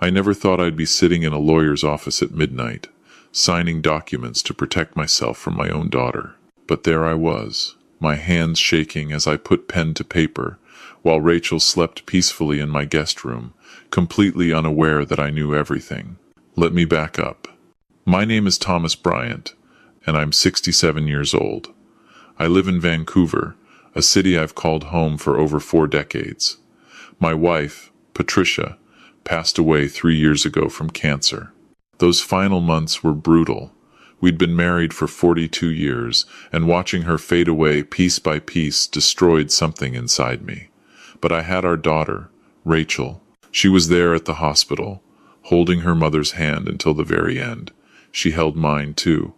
I never thought I'd be sitting in a lawyer's office at midnight, signing documents to protect myself from my own daughter. But there I was, my hands shaking as I put pen to paper, while Rachel slept peacefully in my guest room, completely unaware that I knew everything. Let me back up. My name is Thomas Bryant, and I'm 67 years old. I live in Vancouver, a city I've called home for over 4 decades. My wife, Patricia, passed away 3 years ago from cancer. Those final months were brutal. We'd been married for 42 years, and watching her fade away piece by piece destroyed something inside me. But I had our daughter, Rachel. She was there at the hospital, holding her mother's hand until the very end. She held mine too.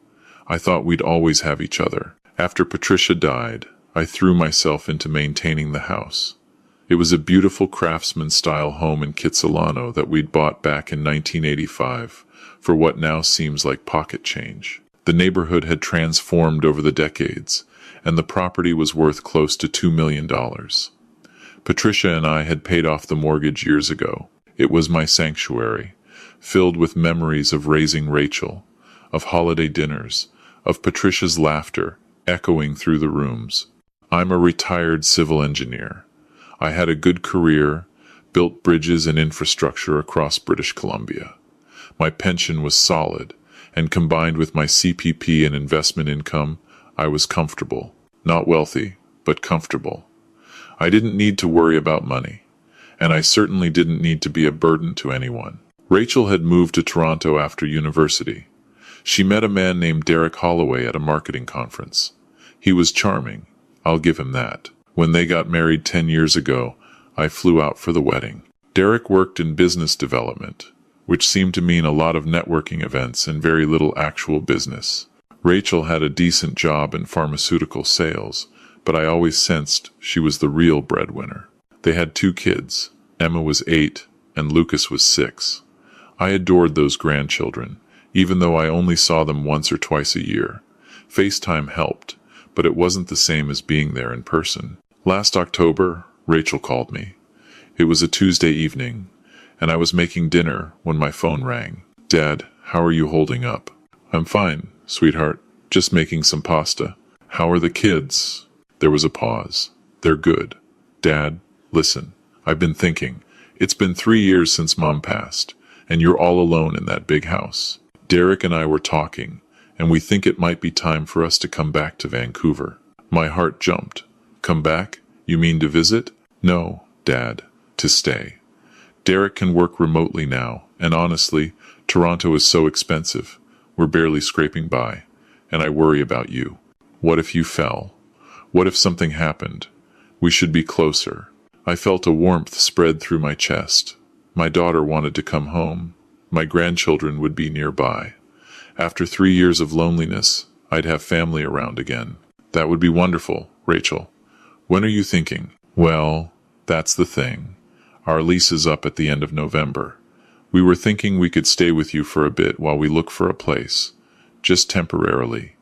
I thought we'd always have each other. After Patricia died, I threw myself into maintaining the house. It was a beautiful craftsman-style home in Kitsilano that we'd bought back in 1985 for what now seems like pocket change. The neighborhood had transformed over the decades, and the property was worth close to $2 million. Patricia and I had paid off the mortgage years ago. It was my sanctuary, filled with memories of raising Rachel, of holiday dinners, of Patricia's laughter echoing through the rooms. I'm a retired civil engineer. I had a good career, built bridges and infrastructure across British Columbia. My pension was solid, and combined with my CPP and investment income, I was comfortable. Not wealthy, but comfortable. I didn't need to worry about money, and I certainly didn't need to be a burden to anyone. Rachel had moved to Toronto after university. She met a man named Derek Holloway at a marketing conference. He was charming, I'll give him that. When they got married 10 years ago, I flew out for the wedding. Derek worked in business development, which seemed to mean a lot of networking events and very little actual business. Rachel had a decent job in pharmaceutical sales, but I always sensed she was the real breadwinner. They had 2 kids. Emma was 8 and Lucas was 6. I adored those grandchildren, even though I only saw them once or twice a year. FaceTime helped, but it wasn't the same as being there in person. Last October, Rachel called me. It was a Tuesday evening, and I was making dinner when my phone rang. "Dad, how are you holding up?" "I'm fine, sweetheart. Just making some pasta." "How are the kids?" There was a pause. "They're good." "Dad, listen. I've been thinking. It's been 3 years since Mom passed, and you're all alone in that big house. Derek and I were talking, and we think it might be time for us to come back to Vancouver." My heart jumped. "Come back? You mean to visit?" "No, Dad, to stay. Derek can work remotely now, and honestly, Toronto is so expensive. We're barely scraping by, and I worry about you. What if you fell? What if something happened? We should be closer." I felt a warmth spread through my chest. My daughter wanted to come home. My grandchildren would be nearby. After 3 years of loneliness, I'd have family around again. "That would be wonderful, Rachel. When are you thinking?" "Well, that's the thing. Our lease is up at the end of November. We were thinking we could stay with you for a bit while we look for a place. Just temporarily.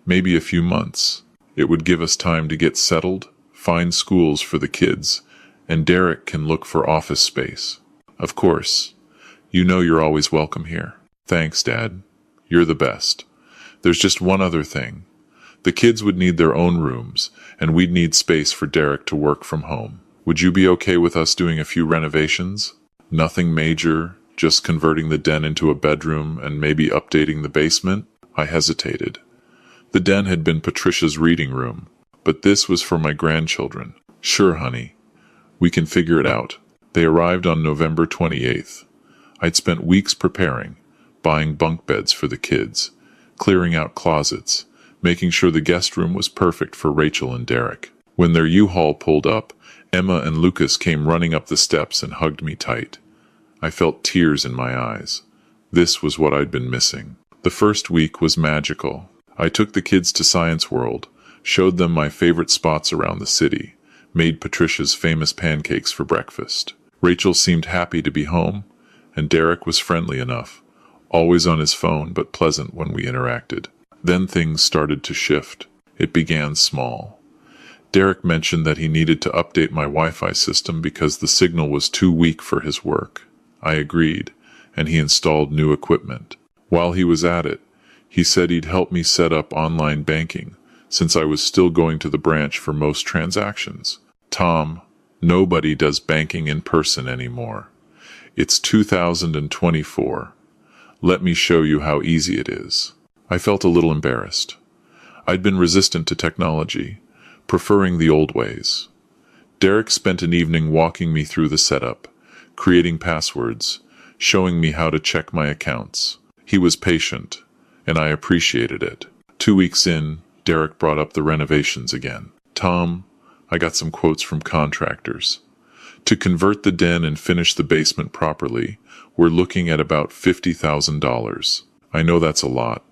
Maybe a few months. It would give us time to get settled, find schools for the kids, and Derek can look for office space. Of course. You know you're always welcome here." "Thanks, Dad. You're the best. There's just one other thing. The kids would need their own rooms, and we'd need space for Derek to work from home. Would you be okay with us doing a few renovations? Nothing major, just converting the den into a bedroom and maybe updating the basement?" I hesitated. The den had been Patricia's reading room, but this was for my grandchildren. "Sure, honey. We can figure it out." They arrived on November 28th. I'd spent weeks preparing, buying bunk beds for the kids, clearing out closets, making sure the guest room was perfect for Rachel and Derek. When their U-Haul pulled up, Emma and Lucas came running up the steps and hugged me tight. I felt tears in my eyes. This was what I'd been missing. The first week was magical. I took the kids to Science World, showed them my favorite spots around the city, made Patricia's famous pancakes for breakfast. Rachel seemed happy to be home, and Derek was friendly enough, always on his phone but pleasant when we interacted. Then things started to shift. It began small. Derek mentioned that he needed to update my Wi-Fi system because the signal was too weak for his work. I agreed, and he installed new equipment. While he was at it, he said he'd help me set up online banking, since I was still going to the branch for most transactions. Tom, nobody does banking in person anymore. It's 2024. Let me show you how easy it is. I felt a little embarrassed. I'd been resistant to technology, preferring the old ways. Derek spent an evening walking me through the setup, creating passwords, showing me how to check my accounts. He was patient, and I appreciated it. 2 weeks in, Derek brought up the renovations again. Tom, I got some quotes from contractors. To convert the den and finish the basement properly, we're looking at about $50,000. I know that's a lot,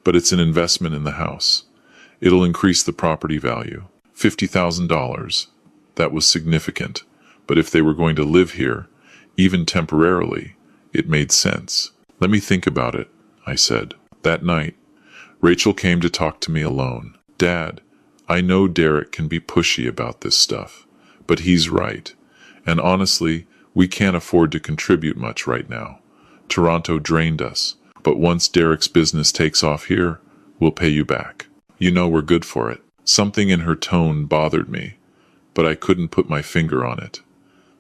but it's an investment in the house. It'll increase the property value. $50,000. That was significant, but if they were going to live here, even temporarily, it made sense. Let me think about it, I said. That night, Rachel came to talk to me alone. Dad, I know Derek can be pushy about this stuff, but he's right. And honestly, we can't afford to contribute much right now. Toronto drained us, but once Derek's business takes off here, we'll pay you back. You know we're good for it. Something in her tone bothered me, but I couldn't put my finger on it.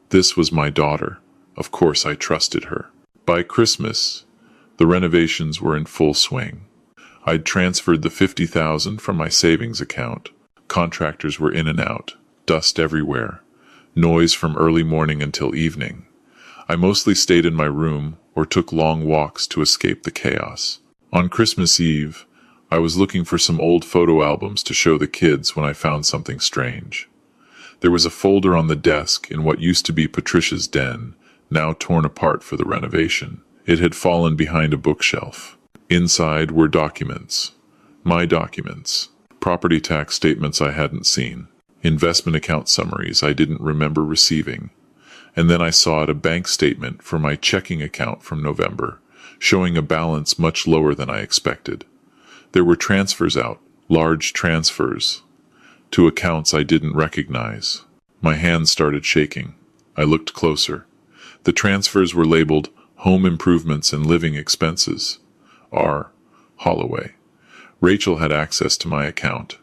This was my daughter. Of course I trusted her. By Christmas, the renovations were in full swing. I'd transferred the $50,000 from my savings account. Contractors were in and out, dust everywhere, noise from early morning until evening. I mostly stayed in my room or took long walks to escape the chaos. On Christmas Eve, I was looking for some old photo albums to show the kids when I found something strange. There was a folder on the desk in what used to be Patricia's den, now torn apart for the renovation. It had fallen behind a bookshelf. Inside were documents. My documents. Property tax statements I hadn't seen. Investment account summaries I didn't remember receiving. And then I saw a bank statement for my checking account from November, showing a balance much lower than I expected. There were transfers out, large transfers, to accounts I didn't recognize. My hands started shaking. I looked closer. The transfers were labeled Home Improvements and Living Expenses. R. Holloway. Rachel had access to my account.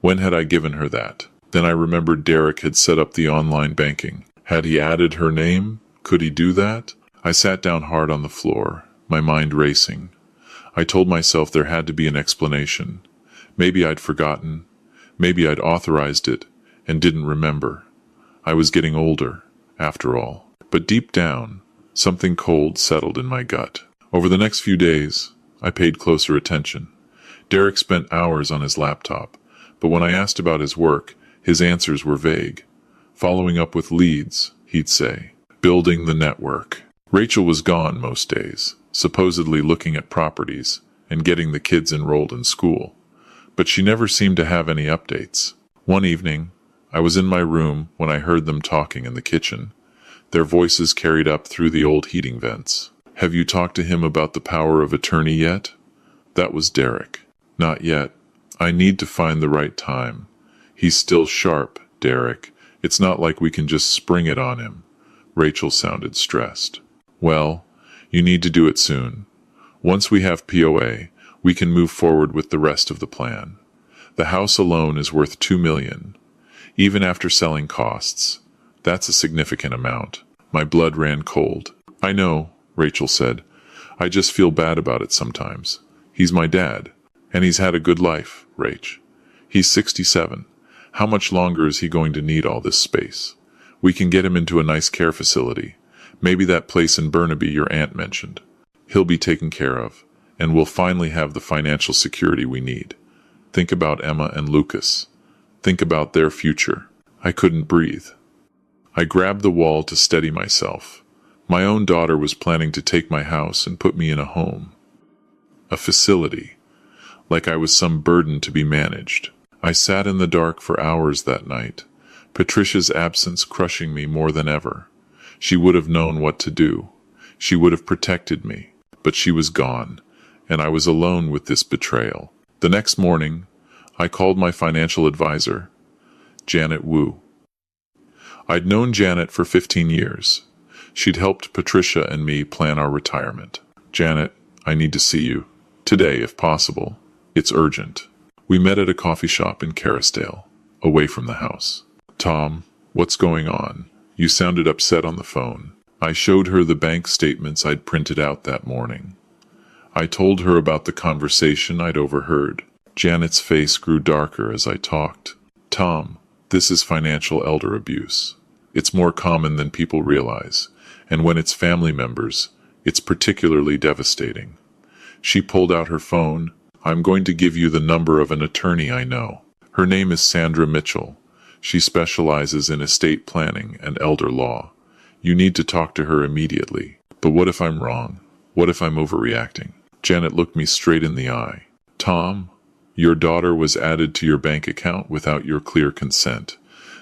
When had I given her that? Then I remembered Derek had set up the online banking. Had he added her name? Could he do that? I sat down hard on the floor, my mind racing. I told myself there had to be an explanation. Maybe I'd forgotten. Maybe I'd authorized it and didn't remember. I was getting older, after all. But deep down, something cold settled in my gut. Over the next few days, I paid closer attention. Derek spent hours on his laptop, but when I asked about his work, his answers were vague. Following up with leads, he'd say. Building the network. Rachel was gone most days, supposedly looking at properties and getting the kids enrolled in school. But she never seemed to have any updates. One evening, I was in my room when I heard them talking in the kitchen. Their voices carried up through the old heating vents. Have you talked to him about the power of attorney yet? That was Derek. Not yet. I need to find the right time. He's still sharp, Derek. It's not like we can just spring it on him. Rachel sounded stressed. Well, you need to do it soon. Once we have POA, we can move forward with the rest of the plan. The house alone is worth $2 million. Even after selling costs, that's a significant amount. My blood ran cold. I know, Rachel said. I just feel bad about it sometimes. He's my dad, and he's had a good life, Rach. He's 67. How much longer is he going to need all this space? We can get him into a nice care facility. Maybe that place in Burnaby your aunt mentioned. He'll be taken care of, and we'll finally have the financial security we need. Think about Emma and Lucas. Think about their future. I couldn't breathe. I grabbed the wall to steady myself. My own daughter was planning to take my house and put me in a home. A facility. Like I was some burden to be managed. I sat in the dark for hours that night, Patricia's absence crushing me more than ever. She would have known what to do. She would have protected me. But she was gone, and I was alone with this betrayal. The next morning, I called my financial advisor, Janet Wu. I'd known Janet for 15 years. She'd helped Patricia and me plan our retirement. Janet, I need to see you. Today, if possible. It's urgent. We met at a coffee shop in Carrisdale, away from the house. Tom, what's going on? You sounded upset on the phone. I showed her the bank statements I'd printed out that morning. I told her about the conversation I'd overheard. Janet's face grew darker as I talked. Tom, this is financial elder abuse. It's more common than people realize, and when it's family members, it's particularly devastating. She pulled out her phone. I'm going to give you the number of an attorney I know. Her name is Sandra Mitchell. She specializes in estate planning and elder law. You need to talk to her immediately. But what if I'm wrong? What if I'm overreacting? Janet looked me straight in the eye. Tom, your daughter was added to your bank account without your clear consent.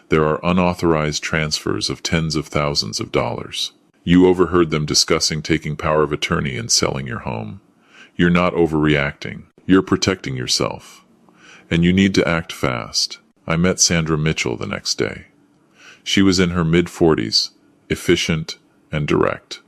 There are unauthorized transfers of tens of thousands of dollars. You overheard them discussing taking power of attorney and selling your home. You're not overreacting. You're protecting yourself. And you need to act fast. I met Sandra Mitchell the next day. She was in her mid-40s, efficient and direct.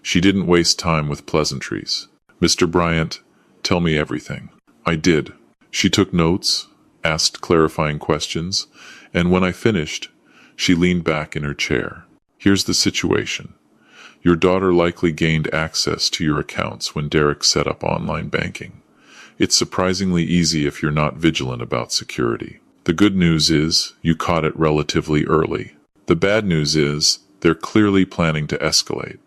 She didn't waste time with pleasantries. Mr. Bryant, tell me everything. I did. She took notes, asked clarifying questions, and when I finished, she leaned back in her chair. Here's the situation. Your daughter likely gained access to your accounts when Derek set up online banking. It's surprisingly easy if you're not vigilant about security. The good news is you caught it relatively early. The bad news is they're clearly planning to escalate.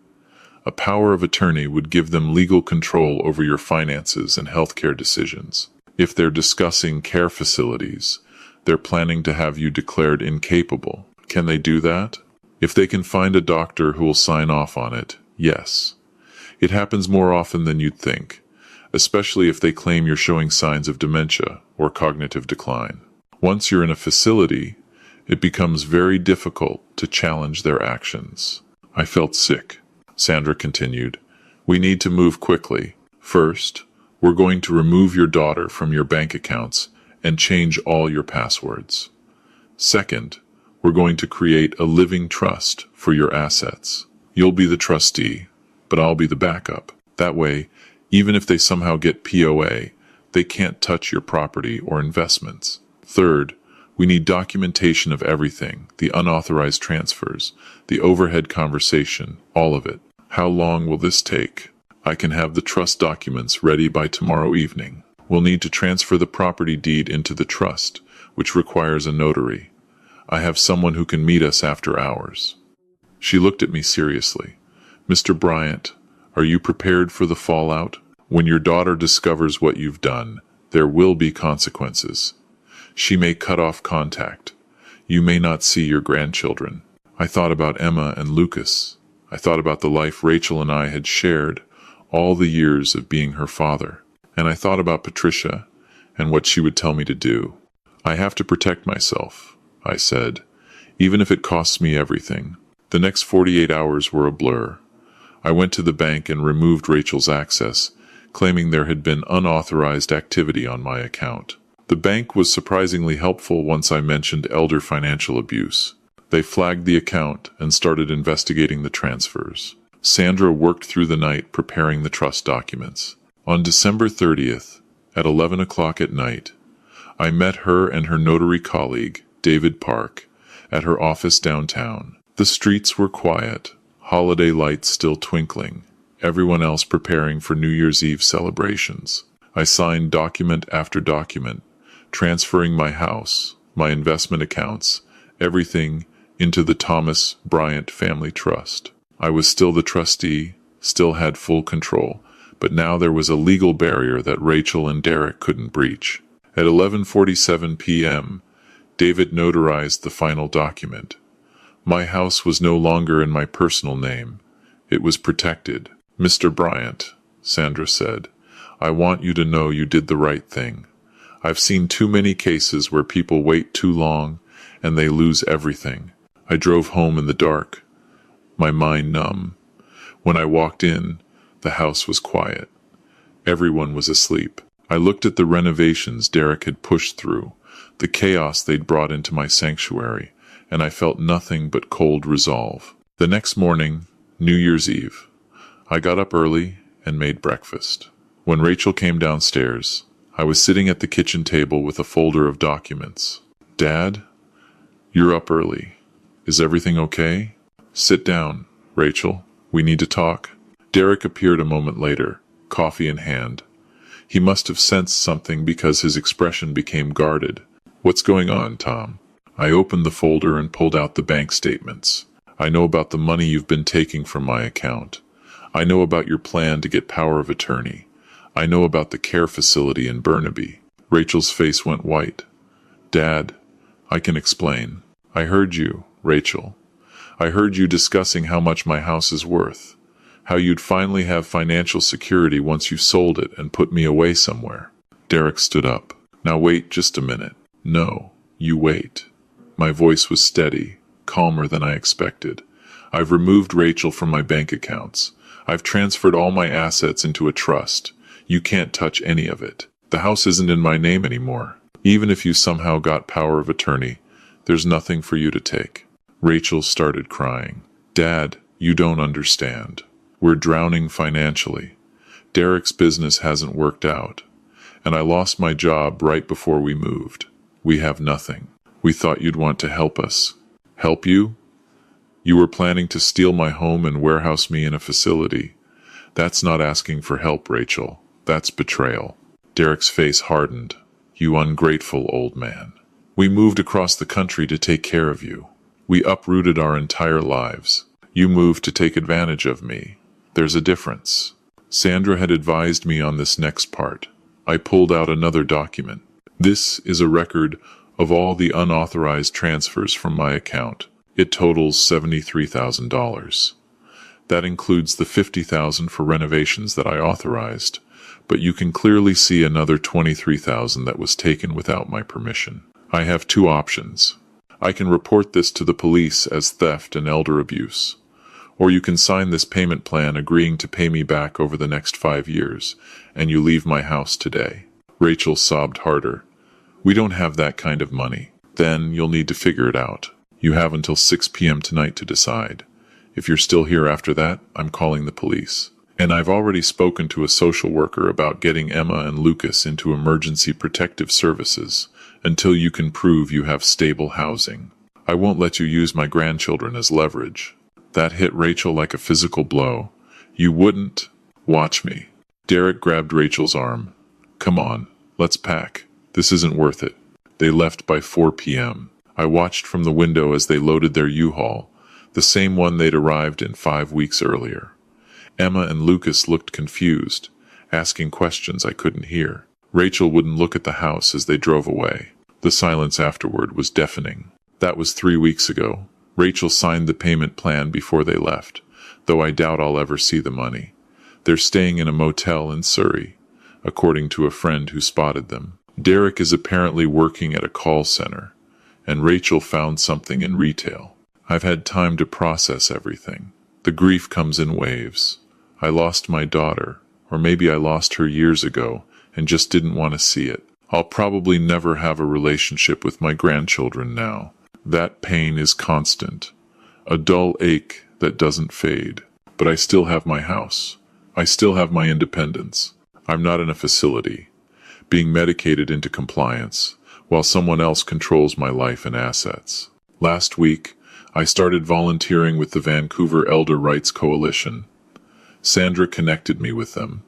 A power of attorney would give them legal control over your finances and healthcare decisions. If they're discussing care facilities, they're planning to have you declared incapable. Can they do that? If they can find a doctor who will sign off on it, yes. It happens more often than you'd think, especially if they claim you're showing signs of dementia or cognitive decline. Once you're in a facility, it becomes very difficult to challenge their actions. I felt sick. Sandra continued. We need to move quickly. First, we're going to remove your daughter from your bank accounts and change all your passwords. Second, we're going to create a living trust for your assets. You'll be the trustee, but I'll be the backup. That way, even if they somehow get POA, they can't touch your property or investments. Third, we need documentation of everything, the unauthorized transfers, the overhead conversation, all of it. How long will this take? I can have the trust documents ready by tomorrow evening. We'll need to transfer the property deed into the trust, which requires a notary. I have someone who can meet us after hours. She looked at me seriously. Mr. Bryant, are you prepared for the fallout? When your daughter discovers what you've done, there will be consequences. She may cut off contact. You may not see your grandchildren. I thought about Emma and Lucas. I thought about the life Rachel and I had shared, all the years of being her father. And I thought about Patricia and what she would tell me to do. I have to protect myself, I said, even if it costs me everything. The next 48 hours were a blur. I went to the bank and removed Rachel's access, claiming there had been unauthorized activity on my account. The bank was surprisingly helpful once I mentioned elder financial abuse. They flagged the account and started investigating the transfers. Sandra worked through the night preparing the trust documents. On December 30th, at 11 o'clock at night, I met her and her notary colleague, David Park, at her office downtown. The streets were quiet, holiday lights still twinkling, everyone else preparing for New Year's Eve celebrations. I signed document after document, transferring my house, my investment accounts, everything into the Thomas Bryant Family Trust. I was still the trustee, still had full control, but now there was a legal barrier that Rachel and Derek couldn't breach. At 11:47 p.m., David notarized the final document. My house was no longer in my personal name. It was protected. Mr. Bryant, Sandra said, I want you to know you did the right thing. I've seen too many cases where people wait too long and they lose everything. I drove home in the dark, my mind numb. When I walked in, the house was quiet. Everyone was asleep. I looked at the renovations Derek had pushed through, the chaos they'd brought into my sanctuary, and I felt nothing but cold resolve. The next morning, New Year's Eve. I got up early and made breakfast. When Rachel came downstairs, I was sitting at the kitchen table with a folder of documents. Dad, you're up early. Is everything okay? Sit down, Rachel. We need to talk. Derek appeared a moment later, coffee in hand. He must have sensed something because his expression became guarded. What's going on, Tom? I opened the folder and pulled out the bank statements. I know about the money you've been taking from my account. I know about your plan to get power of attorney. I know about the care facility in Burnaby. Rachel's face went white. Dad, I can explain. I heard you, Rachel. I heard you discussing how much my house is worth. How you'd finally have financial security once you sold it and put me away somewhere. Derek stood up. Now wait just a minute. No, you wait. My voice was steady, calmer than I expected. I've removed Rachel from my bank accounts. I've transferred all my assets into a trust. You can't touch any of it. The house isn't in my name anymore. Even if you somehow got power of attorney, there's nothing for you to take. Rachel started crying. Dad, you don't understand. We're drowning financially. Derek's business hasn't worked out. And I lost my job right before we moved. We have nothing. We thought you'd want to help us. Help you? You were planning to steal my home and warehouse me in a facility. That's not asking for help, Rachel. That's betrayal. Derek's face hardened. You ungrateful old man. We moved across the country to take care of you. We uprooted our entire lives. You moved to take advantage of me. There's a difference. Sandra had advised me on this next part. I pulled out another document. This is a record of all the unauthorized transfers from my account. It totals $73,000. That includes the $50,000 for renovations that I authorized, but you can clearly see another $23,000 that was taken without my permission. I have two options. I can report this to the police as theft and elder abuse, or you can sign this payment plan agreeing to pay me back over the next 5 years, and you leave my house today. Rachel sobbed harder. We don't have that kind of money. Then you'll need to figure it out. You have until 6 p.m. tonight to decide. If you're still here after that, I'm calling the police. And I've already spoken to a social worker about getting Emma and Lucas into emergency protective services until you can prove you have stable housing. I won't let you use my grandchildren as leverage. That hit Rachel like a physical blow. You wouldn't. Watch me. Derek grabbed Rachel's arm. Come on, let's pack. This isn't worth it. They left by 4 p.m. I watched from the window as they loaded their U-Haul, the same one they'd arrived in 5 weeks earlier. Emma and Lucas looked confused, asking questions I couldn't hear. Rachel wouldn't look at the house as they drove away. The silence afterward was deafening. That was 3 weeks ago. Rachel signed the payment plan before they left, though I doubt I'll ever see the money. They're staying in a motel in Surrey, according to a friend who spotted them. Derek is apparently working at a call center, and Rachel found something in retail. I've had time to process everything. The grief comes in waves. I lost my daughter, or maybe I lost her years ago and just didn't want to see it. I'll probably never have a relationship with my grandchildren now. That pain is constant, a dull ache that doesn't fade. But I still have my house. I still have my independence. I'm not in a facility, being medicated into compliance, while someone else controls my life and assets. Last week, I started volunteering with the Vancouver Elder Rights Coalition. Sandra connected me with them.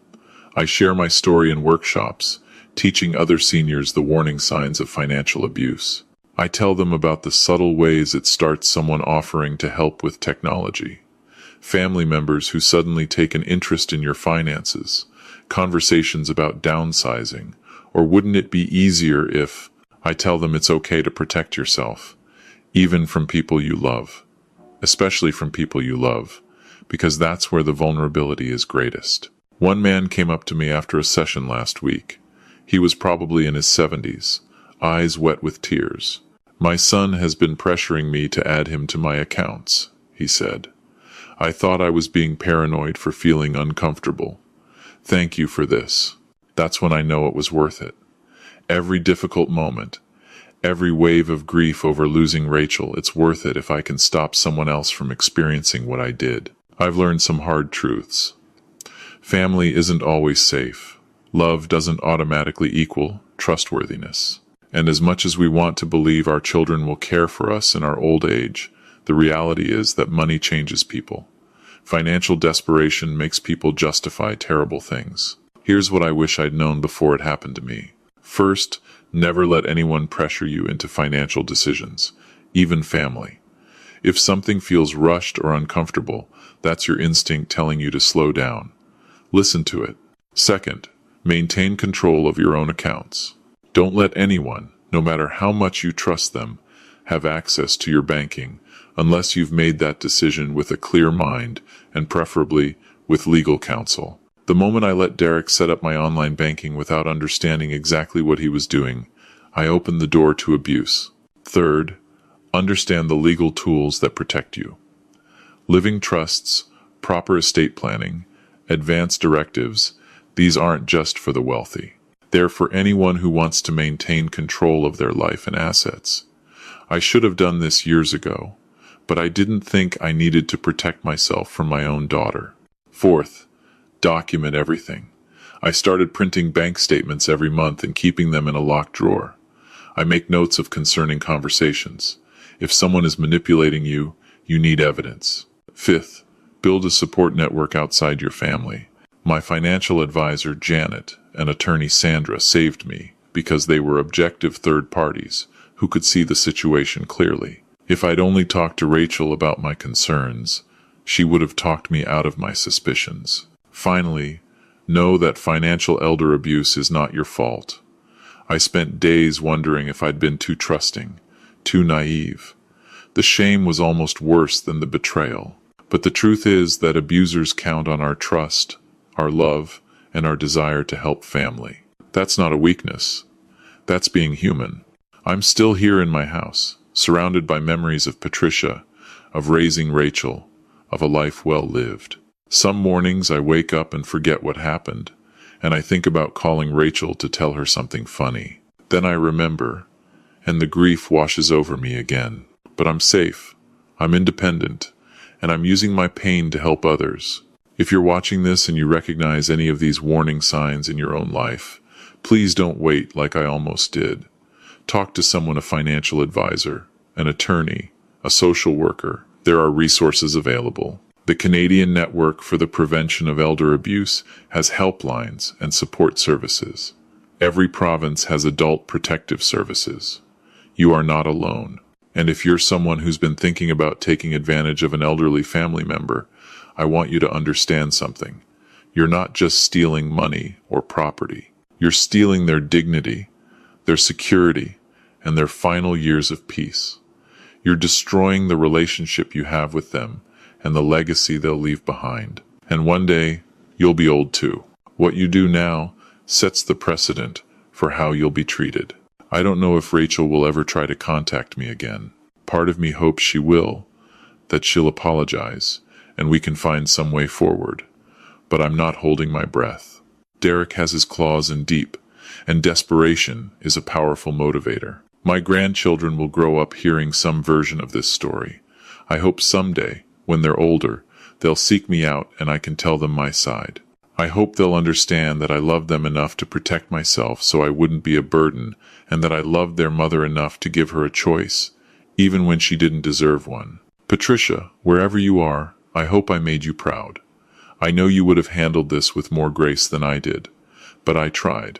I share my story in workshops, teaching other seniors the warning signs of financial abuse. I tell them about the subtle ways it starts someone offering to help with technology. Family members who suddenly take an interest in your finances, conversations about downsizing, or wouldn't it be easier if... I tell them it's okay to protect yourself, even from people you love, especially from people you love, because that's where the vulnerability is greatest. One man came up to me after a session last week. He was probably in his 70s, eyes wet with tears. My son has been pressuring me to add him to my accounts, he said. I thought I was being paranoid for feeling uncomfortable. Thank you for this. That's when I know it was worth it. Every difficult moment, every wave of grief over losing Rachel, it's worth it if I can stop someone else from experiencing what I did. I've learned some hard truths. Family isn't always safe. Love doesn't automatically equal trustworthiness. And as much as we want to believe our children will care for us in our old age, the reality is that money changes people. Financial desperation makes people justify terrible things. Here's what I wish I'd known before it happened to me. First, never let anyone pressure you into financial decisions, even family. If something feels rushed or uncomfortable, that's your instinct telling you to slow down. Listen to it. Second, maintain control of your own accounts. Don't let anyone, no matter how much you trust them, have access to your banking unless you've made that decision with a clear mind and preferably with legal counsel. The moment I let Derek set up my online banking without understanding exactly what he was doing, I opened the door to abuse. Third, understand the legal tools that protect you. Living trusts, proper estate planning, advance directives, these aren't just for the wealthy. They're for anyone who wants to maintain control of their life and assets. I should have done this years ago, but I didn't think I needed to protect myself from my own daughter. Fourth, document everything. I started printing bank statements every month and keeping them in a locked drawer. I make notes of concerning conversations. If someone is manipulating you, you need evidence. Fifth, build a support network outside your family. My financial advisor, Janet, and attorney Sandra saved me because they were objective third parties who could see the situation clearly. If I'd only talked to Rachel about my concerns, she would have talked me out of my suspicions. Finally, know that financial elder abuse is not your fault. I spent days wondering if I'd been too trusting, too naive. The shame was almost worse than the betrayal. But the truth is that abusers count on our trust, our love, and our desire to help family. That's not a weakness. That's being human. I'm still here in my house, surrounded by memories of Patricia, of raising Rachel, of a life well lived. Some mornings I wake up and forget what happened, and I think about calling Rachel to tell her something funny. Then I remember, and the grief washes over me again. But I'm safe, I'm independent, and I'm using my pain to help others. If you're watching this and you recognize any of these warning signs in your own life, please don't wait like I almost did. Talk to someone, a financial advisor, an attorney, a social worker. There are resources available. The Canadian Network for the Prevention of Elder Abuse has helplines and support services. Every province has adult protective services. You are not alone. And if you're someone who's been thinking about taking advantage of an elderly family member, I want you to understand something. You're not just stealing money or property. You're stealing their dignity, their security, and their final years of peace. You're destroying the relationship you have with them and the legacy they'll leave behind. And one day, you'll be old too. What you do now sets the precedent for how you'll be treated. I don't know if Rachel will ever try to contact me again. Part of me hopes she will, that she'll apologize, and we can find some way forward. But I'm not holding my breath. Derek has his claws in deep, and desperation is a powerful motivator. My grandchildren will grow up hearing some version of this story. I hope someday, when they're older, they'll seek me out and I can tell them my side. I hope they'll understand that I loved them enough to protect myself so I wouldn't be a burden, and that I loved their mother enough to give her a choice, even when she didn't deserve one. Patricia, wherever you are, I hope I made you proud. I know you would have handled this with more grace than I did, but I tried.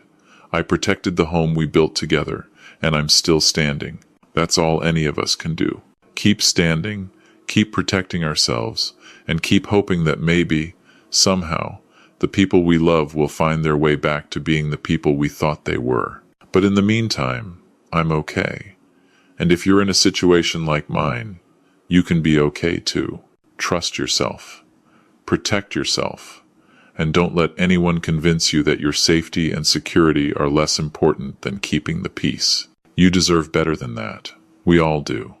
I protected the home we built together, and I'm still standing. That's all any of us can do. Keep standing, keep protecting ourselves, and keep hoping that maybe, somehow, the people we love will find their way back to being the people we thought they were. But in the meantime, I'm okay. And if you're in a situation like mine, you can be okay too. Trust yourself. Protect yourself. And don't let anyone convince you that your safety and security are less important than keeping the peace. You deserve better than that. We all do.